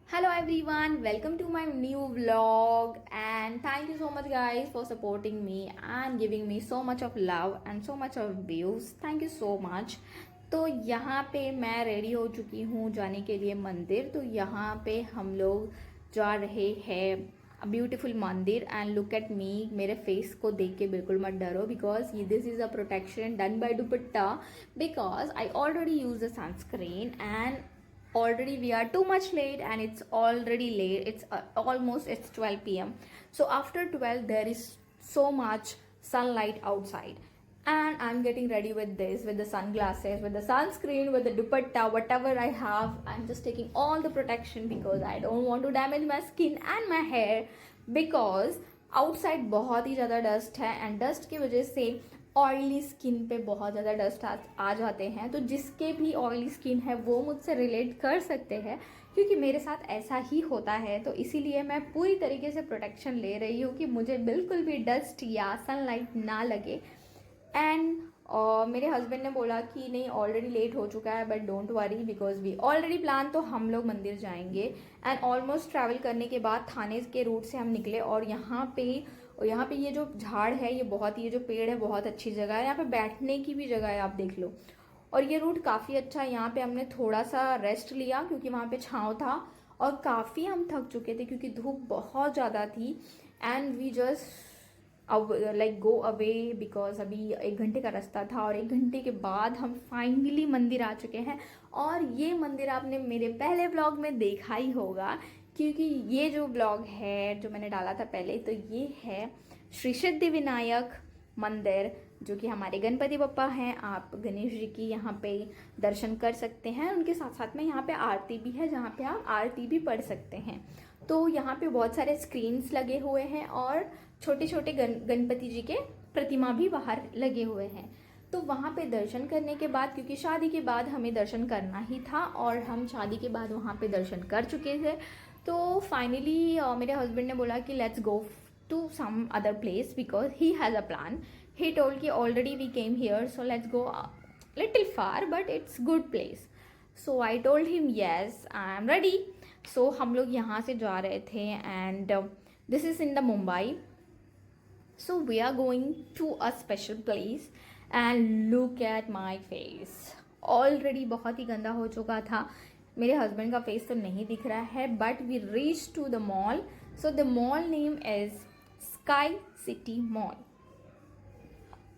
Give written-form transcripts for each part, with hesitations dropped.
Hello everyone, welcome to my new vlog and thank you so much guys for supporting me and giving me so much of love and so much of views. Thank you so much. तो यहाँ पे मैं ready हो चुकी हूँ जाने के लिए मंदिर। तो यहाँ पे हम लोग जा रहे हैं ब्यूटीफुल मंदिर एंड लुक एट मी। मेरे फेस को देख के बिल्कुल मत डरो because this is a protection done by dupatta because I already use the sunscreen and already we are too much late and it's already late. It's almost it's 12 p.m. So after 12 there is so much sunlight outside and I'm getting ready with this, with the sunglasses, with the sunscreen, with the dupatta, whatever I have. I'm just taking all the protection because I don't want to damage my skin and my hair because outside बहुत ही ज़्यादा dust है and dust की वजह से oily skin पे बहुत ज़्यादा dust आ जाते हैं। तो जिसके भी ऑयली स्किन है वो मुझसे रिलेट कर सकते हैं क्योंकि मेरे साथ ऐसा ही होता है। तो इसीलिए मैं पूरी तरीके से प्रोटेक्शन ले रही हूँ कि मुझे बिल्कुल भी डस्ट या सनलाइट ना लगे। एंड मेरे हस्बैंड ने बोला कि नहीं ऑलरेडी लेट हो चुका है but don't worry because we already plan. तो हम लोग मंदिर जाएंगे एंड ऑलमोस्ट ट्रैवल करने के बाद थाने के रूट से हम निकले और यहाँ पे ये जो झाड़ है ये बहुत ही, ये जो पेड़ है बहुत अच्छी जगह है। यहाँ पे बैठने की भी जगह है, आप देख लो। और ये रूट काफ़ी अच्छा है। यहाँ पे हमने थोड़ा सा रेस्ट लिया क्योंकि वहाँ पे छाँव था और काफ़ी हम थक चुके थे क्योंकि धूप बहुत ज़्यादा थी and we just like go away because अभी 1 घंटे का रास्ता था और 1 घंटे के बाद हम फाइनली मंदिर आ चुके हैं। और ये मंदिर आपने मेरे पहले ब्लॉग में देखा ही होगा क्योंकि ये जो ब्लॉग है जो मैंने डाला था पहले, तो ये है श्री सिद्धि विनायक मंदिर जो कि हमारे गणपति बप्पा हैं। आप गणेश जी की यहाँ पे दर्शन कर सकते हैं। उनके साथ साथ में यहाँ पे आरती भी है जहाँ पे आप आरती भी पढ़ सकते हैं। तो यहाँ पे बहुत सारे स्क्रीन्स लगे हुए हैं और छोटे छोटे गणपति जी के प्रतिमा भी बाहर लगे हुए हैं। तो वहाँ पे दर्शन करने के बाद, क्योंकि शादी के बाद हमें दर्शन करना ही था और हम शादी के बाद वहाँ पे दर्शन कर चुके थे। तो फाइनली मेरे हस्बैंड ने बोला कि let's go to some other place because he has a plan. He told कि already we came here so let's go little far but it's good place. So I told him yes I am ready. So हम लोग यहाँ से जा रहे थे and this is in the Mumbai. So we are going to a special place and look at my face. Already बहुत ही गंदा हो चुका था। मेरे हस्बैंड का फेस तो नहीं दिख रहा है but we reach to the mall. So the mall name is sky city mall.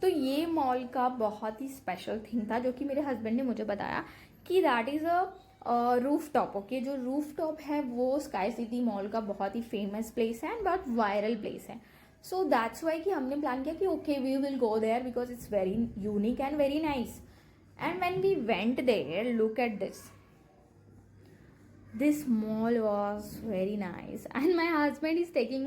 तो ये मॉल का बहुत ही स्पेशल थिंग था जो कि मेरे हस्बैंड ने मुझे बताया कि that is a roof top. Okay, जो रूफ टॉप है वो स्काई सिटी मॉल का बहुत ही फेमस प्लेस है एंड बहुत वायरल प्लेस है। सो दैट्स वाई कि हमने प्लान किया कि okay we will go there because it's very unique and very nice. And when we went there look at this mall was very nice and my husband is taking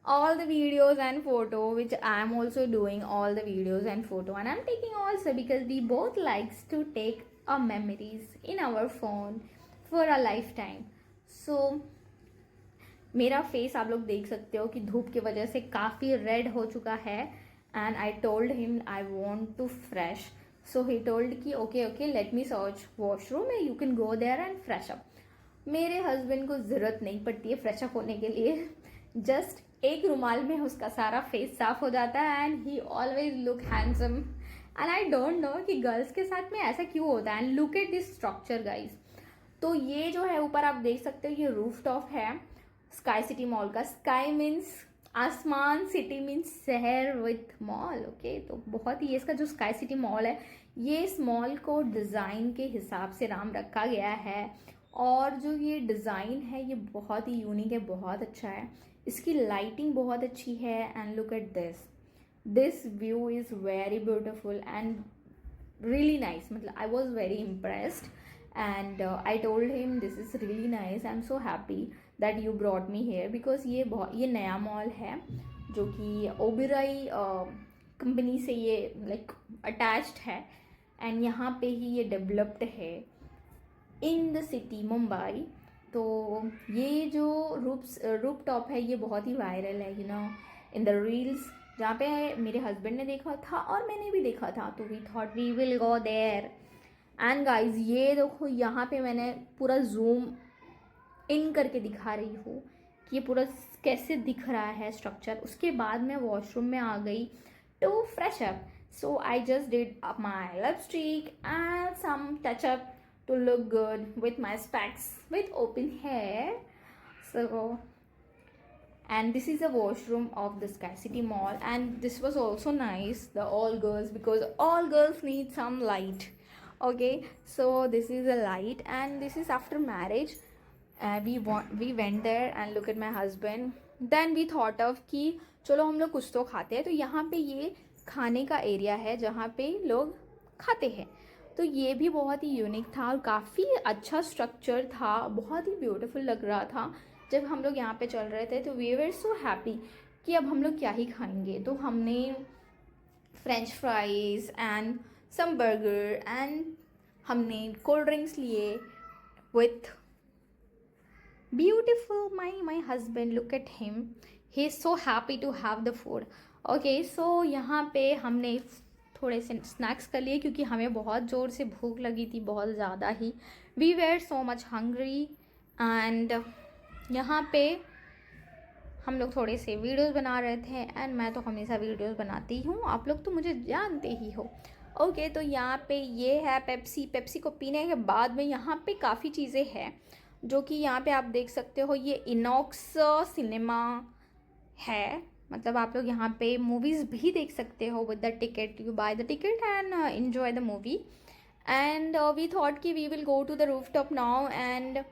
all the videos and photo which I am also doing all the videos and photo and I'm taking also because we both likes to take our memories in our phone for a lifetime. So मेरा face आप लोग देख सकते हो कि धूप की वजह से काफ़ी रेड हो चुका है and I told him I want to fresh. So he told कि okay okay let me search washroom you can go there and fresh up. मेरे हस्बैंड को ज़रूरत नहीं पड़ती है फ्रेश अप होने के लिए, जस्ट एक रुमाल में उसका सारा फेस साफ हो जाता है and he always look handsome. And I don't know कि गर्ल्स के साथ में ऐसा क्यों होता है। And look at this structure guys. तो ये जो है ऊपर आप देख सकते हो ये रूफ टॉप है स्काई सिटी मॉल का। स्काई मीन्स आसमान, सिटी मीन्स शहर विथ मॉल। ओके, तो बहुत ही ये इसका जो स्काई सिटी मॉल है ये इस मॉल को डिज़ाइन के हिसाब से नाम रखा गया है और जो ये डिज़ाइन है ये बहुत ही यूनिक है, बहुत अच्छा है। इसकी लाइटिंग बहुत अच्छी है and look at this view is very beautiful and really nice. मतलब I was very impressed and I told him this is really nice. I'm so happy that you brought me here because ये नया mall है जो कि Oberoi company से ये like attached है and यहाँ पे ही ये डेवलप्ड है इन द सिटी मुंबई। तो ये जो रूफ टॉप है ये बहुत ही वायरल है इन द रील्स, जहाँ पे मेरे हस्बैंड ने देखा था और मैंने भी देखा था। तो we thought we will go there and guys ये देखो यहाँ पे मैंने पूरा जूम इन करके दिखा रही हूँ कि ये पूरा कैसे दिख रहा है स्ट्रक्चर। उसके बाद मैं वॉशरूम में आ गई to fresh up. So I just did my lipstick and some touch up to look good with my specs with open hair. So, and this is the washroom of the Sky City Mall, and this was also nice, the all girls, because all girls need some light. Okay, so this is a light, and this is after marriage. We went there and look at my husband. Then we thought of कि चलो हम लोग कुछ तो खाते हैं, तो यहाँ पे ये खाने का एरिया है जहाँ पे लोग खाते हैं। तो ये भी बहुत ही यूनिक था और काफ़ी अच्छा स्ट्रक्चर था, बहुत ही ब्यूटीफुल लग रहा था। जब हम लोग यहाँ पे चल रहे थे तो वी वर सो हैप्पी कि अब हम लोग क्या ही खाएंगे। तो हमने French fries and some burger and हमने कोल्ड ड्रिंक्स लिए with beautiful my husband, look at him, he is so happy to have the food. Okay, so यहाँ पे हमने थोड़े से स्नैक्स कर लिए क्योंकि हमें बहुत ज़ोर से भूख लगी थी, बहुत ज़्यादा ही। We were so much hungry and यहाँ पे हम लोग थोड़े से वीडियोस बना रहे थे एंड मैं तो हमेशा वीडियोस बनाती हूँ, आप लोग तो मुझे जानते ही हो। ओके, तो यहाँ पे ये है पेप्सी को पीने के बाद में यहाँ पे काफ़ी चीज़ें हैं जो कि यहाँ पे आप देख सकते हो। ये इनॉक्स सिनेमा है, मतलब आप लोग यहाँ पे मूवीज़ भी देख सकते हो with the ticket. You buy the ticket and enjoy the movie. And we thought कि we will go to the roof top now. And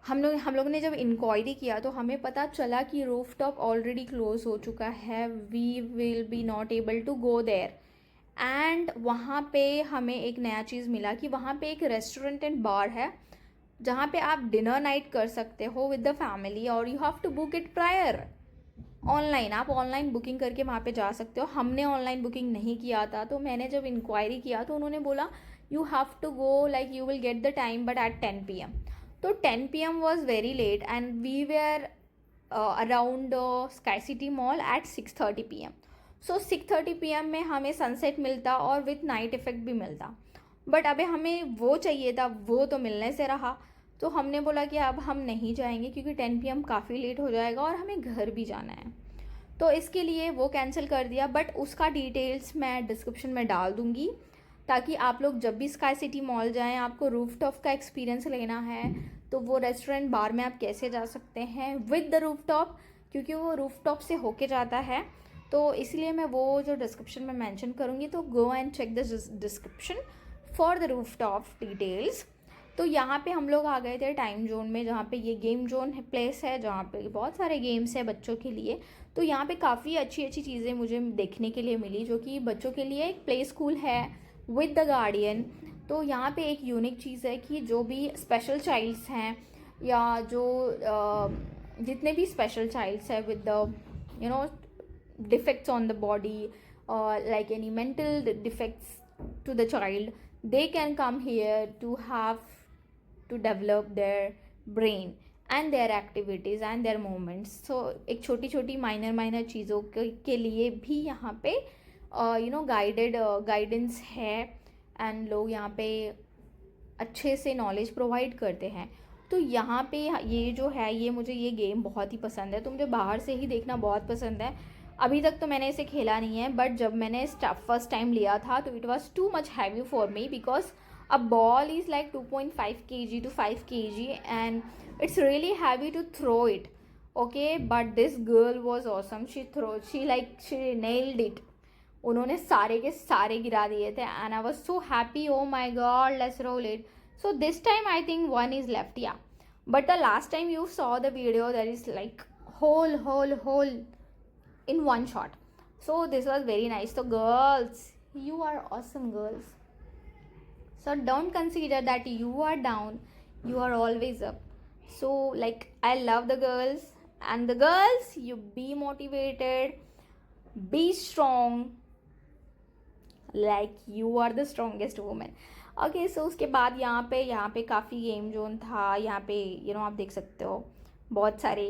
हम लोग ने जब इंक्वायरी किया तो हमें पता चला कि रूफ टॉप ऑलरेडी क्लोज हो चुका है, we will be not able to go there. And वहाँ पे हमें एक नया चीज़ मिला कि वहाँ पे एक रेस्टोरेंट एंड बार है जहाँ पे आप डिनर नाइट कर सकते हो विद द फैमिली, और you have to book it prior online. आप ऑनलाइन बुकिंग करके वहाँ पे जा सकते हो। हमने ऑनलाइन बुकिंग नहीं किया था, तो मैंने जब इंक्वायरी किया तो उन्होंने बोला you have to go, like you will get the time but at 10 PM। तो 10 PM was very late and we were around Sky city Mall at 6:30 PM। So 6:30 PM में हमें सनसेट मिलता और विथ नाइट इफेक्ट भी मिलता, but अभी हमें वो चाहिए था, वो तो मिलने से रहा। तो हमने बोला कि अब हम नहीं जाएंगे क्योंकि 10 PM काफ़ी लेट हो जाएगा और हमें घर भी जाना है, तो इसके लिए वो कैंसिल कर दिया। बट उसका डिटेल्स मैं डिस्क्रिप्शन में डाल दूँगी ताकि आप लोग जब भी स्काई सिटी मॉल जाएं, आपको रूफटॉप का एक्सपीरियंस लेना है तो वो रेस्टोरेंट बार में आप कैसे जा सकते हैं विद द रूफटॉप, क्योंकि वो रूफटॉप से होके जाता है। तो इसलिए मैं वो जो डिस्क्रिप्शन में मेंशन करूँगी, तो go and check the description for the rooftop details. तो यहाँ पे हम लोग आ गए थे टाइम जोन में, जहाँ पे ये गेम जोन है, प्लेस है जहाँ पे बहुत सारे गेम्स है बच्चों के लिए। तो यहाँ पे काफ़ी अच्छी अच्छी चीज़ें मुझे देखने के लिए मिली, जो कि बच्चों के लिए एक प्ले स्कूल है विद द गार्डियन। तो यहाँ पे एक यूनिक चीज़ है कि जो भी स्पेशल चाइल्ड्स हैं या जो जितने भी स्पेशल चाइल्ड्स हैं with the defects on the body, like any mental defects to the child, they can come here to have to develop their brain and their activities and their movements. So एक छोटी छोटी minor चीज़ों के लिए भी यहाँ पे guidance है एंड लोग यहाँ पे अच्छे से नॉलेज प्रोवाइड करते हैं। तो यहाँ पे ये जो है, ये मुझे ये गेम बहुत ही पसंद है, तो मुझे बाहर से ही देखना बहुत पसंद है। अभी तक तो मैंने इसे खेला नहीं है, बट जब मैंने फर्स्ट टाइम लिया था तो it was too much heavy for me because a ball is like 2.5 kg to 5 kg and it's really heavy to throw it. Okay, but this girl was awesome. She nailed it. उन्होंने सारे के सारे गिरा दिए थे and I was so happy. Oh my god, let's roll it. So this time I think one is left, yeah. But the last time you saw the video, there is like whole in one shot. So this was very nice. So girls, you are awesome girls. So don't consider that you are down, you are always up. So like I love the girls, and the girls, you be motivated, be strong, like you are the strongest woman. Okay, so उसके बाद यहाँ पे काफ़ी game zone था। यहाँ पे आप देख सकते हो बहुत सारे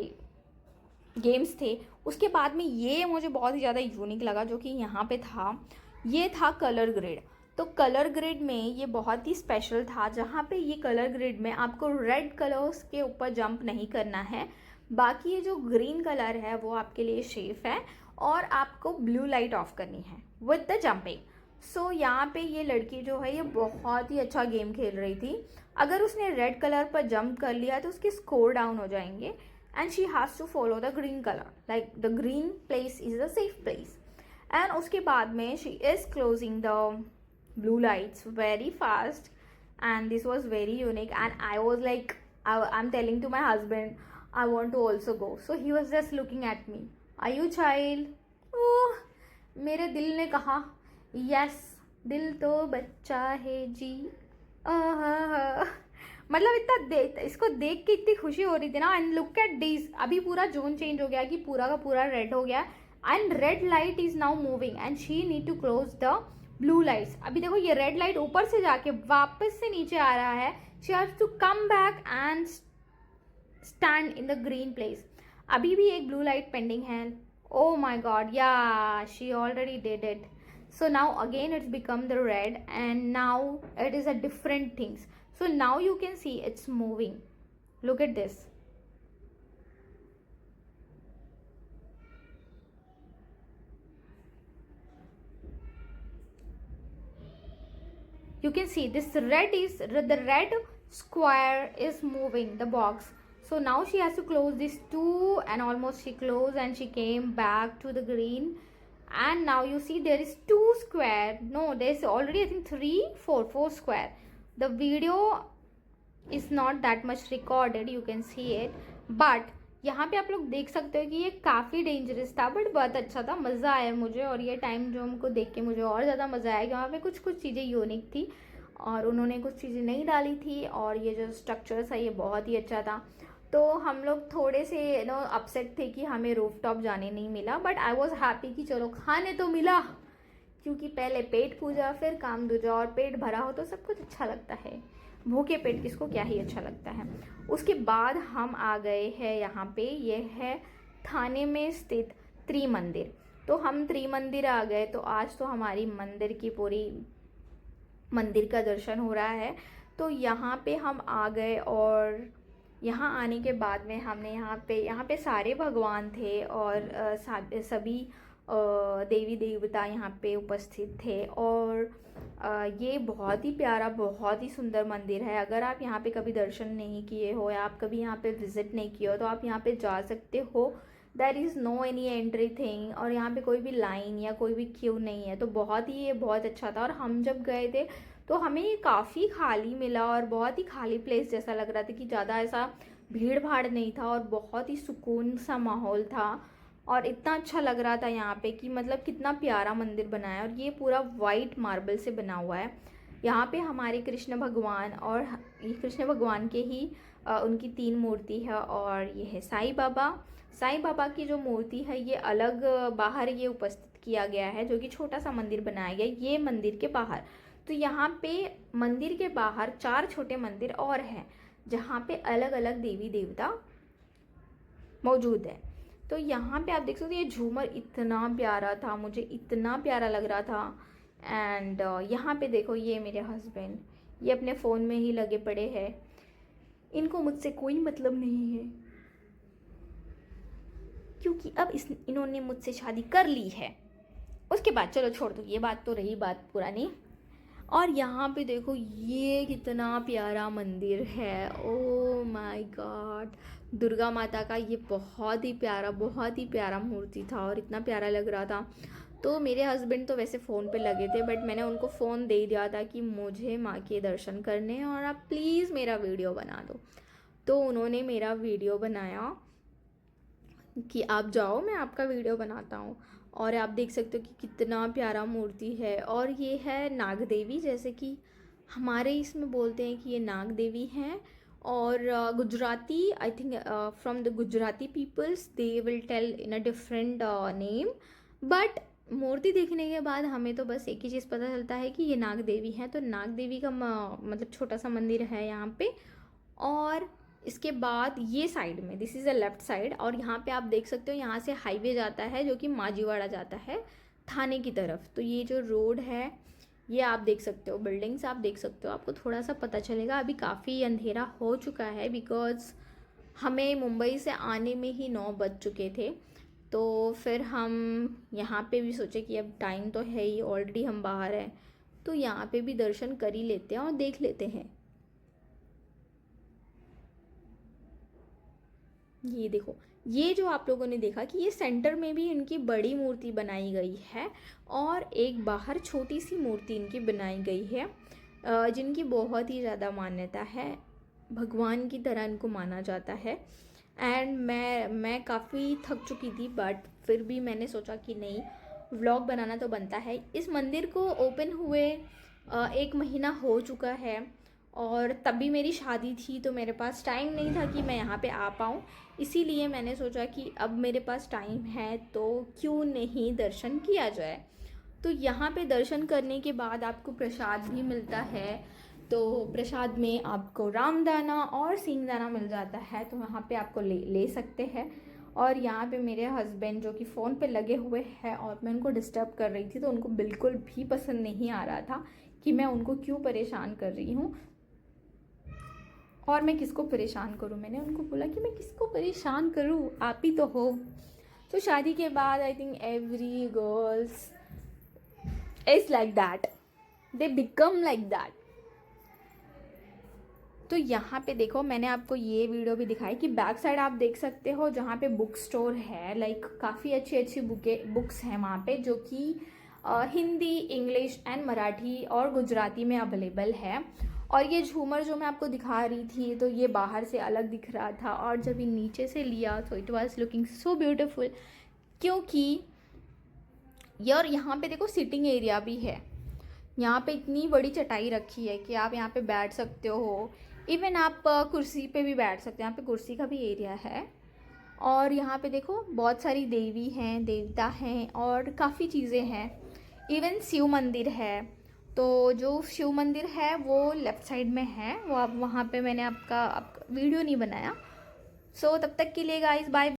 गेम्स थे। उसके बाद में ये मुझे बहुत ही ज़्यादा यूनिक लगा जो कि यहाँ पे था, ये था कलर ग्रेड। तो कलर ग्रिड में ये बहुत ही स्पेशल था, जहाँ पे ये कलर ग्रिड में आपको रेड कलर्स के ऊपर जंप नहीं करना है, बाकी ये जो ग्रीन कलर है वो आपके लिए सेफ है, और आपको ब्लू लाइट ऑफ करनी है विद द जंपिंग। सो यहाँ पे ये लड़की जो है ये बहुत ही अच्छा गेम खेल रही थी। अगर उसने रेड कलर पर जंप कर लिया तो उसके स्कोर डाउन हो जाएंगे, and she has to follow the green colour, like the green place is a safe place. And उसके बाद में she is closing the blue lights very fast, and this was very unique, and I was like, I'm telling to my husband I want to also go, so he was just looking at me, are you child? oh, मेरे दिल ने कहा yes, दिल तो बच्चा है जी। मतलब इसको देख के इतनी खुशी हो रही थी ना। एंड लुक एट दिस, अभी पूरा जोन चेंज हो गया कि पूरा का पूरा रेड हो गया, and red light is now moving and she need to close the blue lights. अभी देखो ये रेड लाइट ऊपर से जाके वापस से नीचे आ रहा है, she has to come back and stand in the green place. अभी भी एक ब्लू लाइट पेंडिंग है। Oh my God, yeah she already did it. So now again it's become the red, and now it is a different things. So now you can see it's moving. Look at this. You can see this red is the red square is moving the box. So now she has to close these two, and almost she closed and she came back to the green. And now you see there is 2 square, no, there is already I think 4 square. The video is not that much recorded, you can see it, but यहाँ पे आप लोग देख सकते हो कि ये काफ़ी डेंजरस था, बट बहुत अच्छा था, मज़ा आया मुझे। और ये टाइम जो हमको देख के मुझे और ज़्यादा मज़ा आया कि वहाँ पे कुछ कुछ चीज़ें यूनिक थी और उन्होंने कुछ चीज़ें नहीं डाली थी, और ये जो स्ट्रक्चर था ये बहुत ही अच्छा था। तो हम लोग थोड़े से अपसेट थे कि हमें रूफ टॉप जाने नहीं मिला, बट आई वॉज हैप्पी कि चलो खाने तो मिला, क्योंकि पहले पेट पूजा फिर काम दूजा, और पेट भरा हो तो सब कुछ अच्छा लगता है, भूखे पेट किसको क्या ही अच्छा लगता है। उसके बाद हम आ गए हैं यहाँ पे, ये है थाने में स्थित त्रिमंदिर। तो हम त्रिमंदिर आ गए, तो आज तो हमारी मंदिर की पूरी मंदिर का दर्शन हो रहा है। तो यहाँ पे हम आ गए, और यहाँ आने के बाद में हमने यहाँ पे सारे भगवान थे, और सभी देवी देवता यहाँ पे उपस्थित थे। और ये बहुत ही प्यारा, बहुत ही सुंदर मंदिर है। अगर आप यहाँ पे कभी दर्शन नहीं किए हो या आप कभी यहाँ पे विज़िट नहीं किए हो तो आप यहाँ पे जा सकते हो। There is no any entry thing, और यहाँ पे कोई भी लाइन या कोई भी क्यू नहीं है। तो बहुत ही ये बहुत अच्छा था। और हम जब गए थे तो हमें ये काफ़ी खाली मिला, और बहुत ही खाली प्लेस जैसा लग रहा था कि ज़्यादा ऐसा भीड़ भाड़ नहीं था, और बहुत ही सुकून सा माहौल था, और इतना अच्छा लग रहा था यहाँ पे कि मतलब कितना प्यारा मंदिर बनाया है। और ये पूरा वाइट मार्बल से बना हुआ है। यहाँ पे हमारे कृष्ण भगवान, और ये कृष्ण भगवान के ही उनकी 3 मूर्ति है, और ये है साईं बाबा। साईं बाबा की जो मूर्ति है ये अलग बाहर ये उपस्थित किया गया है, जो कि छोटा सा मंदिर बनाया गया ये मंदिर के बाहर। तो यहाँ पे मंदिर के बाहर 4 छोटे मंदिर और हैं, जहाँ पे अलग अलग देवी देवता मौजूद है। तो यहाँ पे आप देख सकते हो ये झूमर इतना प्यारा था, मुझे इतना प्यारा लग रहा था। एंड यहाँ पे देखो ये मेरे हस्बैंड, ये अपने फ़ोन में ही लगे पड़े हैं, इनको मुझसे कोई मतलब नहीं है, क्योंकि अब इन्होंने मुझसे शादी कर ली है। उसके बाद चलो छोड़ दो, ये बात तो रही बात पुरानी। और यहाँ पे देखो ये कितना प्यारा मंदिर है, ओ माय गॉड, दुर्गा माता का ये बहुत ही प्यारा मूर्ति था, और इतना प्यारा लग रहा था। तो मेरे हस्बैंड तो वैसे फ़ोन पे लगे थे, बट मैंने उनको फ़ोन दे दिया था कि मुझे माँ के दर्शन करने हैं और आप प्लीज़ मेरा वीडियो बना दो। तो उन्होंने मेरा वीडियो बनाया कि आप जाओ, मैं आपका वीडियो बनाता हूँ। और आप देख सकते हो कि कितना प्यारा मूर्ति है। और ये है नाग देवी, जैसे कि हमारे इसमें बोलते हैं कि ये नाग देवी हैं। और Gujarati, I think from the Gujarati peoples they will tell in a different name, but मूर्ति देखने के बाद हमें तो बस एक ही चीज़ पता चलता है कि ये नाग देवी हैं। तो नाग देवी का मतलब छोटा सा मंदिर है यहाँ पे। और इसके बाद ये साइड में, this is a left side, और यहाँ पे आप देख सकते हो यहाँ से हाईवे जाता है जो कि माजीवाड़ा जाता है थाने की तरफ। तो ये जो रोड है ये आप देख सकते हो, बिल्डिंग्स आप देख सकते हो, आपको थोड़ा सा पता चलेगा। अभी काफ़ी अंधेरा हो चुका है बिकॉज़ हमें मुंबई से आने में ही 9 बज चुके थे। तो फिर हम यहाँ पे भी सोचे कि अब टाइम तो है ही, ऑलरेडी हम बाहर हैं, तो यहाँ पे भी दर्शन कर ही लेते हैं और देख लेते हैं। ये देखो, ये जो आप लोगों ने देखा कि ये सेंटर में भी इनकी बड़ी मूर्ति बनाई गई है और एक बाहर छोटी सी मूर्ति इनकी बनाई गई है, जिनकी बहुत ही ज़्यादा मान्यता है, भगवान की तरह इनको माना जाता है। एंड मैं काफ़ी थक चुकी थी, बट फिर भी मैंने सोचा कि नहीं, व्लॉग बनाना तो बनता है। इस मंदिर को ओपन हुए 1 महीना हो चुका है और तभी मेरी शादी थी, तो मेरे पास टाइम नहीं था कि मैं यहाँ पे आ पाऊँ। इसीलिए मैंने सोचा कि अब मेरे पास टाइम है तो क्यों नहीं दर्शन किया जाए। तो यहाँ पे दर्शन करने के बाद आपको प्रसाद भी मिलता है। तो प्रसाद में आपको रामदाना और सींगदाना मिल जाता है, तो यहाँ पे आपको ले सकते हैं। और यहाँ पे मेरे हस्बैंड जो कि फ़ोन पे लगे हुए हैं और मैं उनको डिस्टर्ब कर रही थी, तो उनको बिल्कुल भी पसंद नहीं आ रहा था कि मैं उनको क्यों परेशान कर रही हूँ और मैं किसको परेशान करूँ। मैंने उनको बोला कि मैं किसको परेशान करूँ, आप ही तो हो। तो शादी के बाद I think every girls is like that, they become like that. तो यहाँ पे देखो, मैंने आपको ये वीडियो भी दिखाई कि बैक साइड आप देख सकते हो जहाँ पे बुक स्टोर है, लाइक काफ़ी अच्छी अच्छी बुक्स हैं वहाँ पे, जो कि हिंदी, इंग्लिश एंड मराठी और गुजराती में अवेलेबल है। और ये झूमर जो मैं आपको दिखा रही थी, तो ये बाहर से अलग दिख रहा था और जब ये नीचे से लिया तो it was looking so beautiful, क्योंकि यार यहाँ पे देखो सिटिंग एरिया भी है। यहाँ पे इतनी बड़ी चटाई रखी है कि आप यहाँ पे बैठ सकते हो। इवन आप कुर्सी पे भी बैठ सकते हो, यहाँ पे कुर्सी का भी एरिया है। और यहाँ पे देखो बहुत सारी देवी हैं, देवता हैं और काफ़ी चीज़ें हैं। इवन शिव मंदिर है, तो जो शिव मंदिर है वो लेफ़्ट साइड में है, वो आप वहाँ पे मैंने आपका वीडियो नहीं बनाया। सो तब तक के लिए गाइस बाय।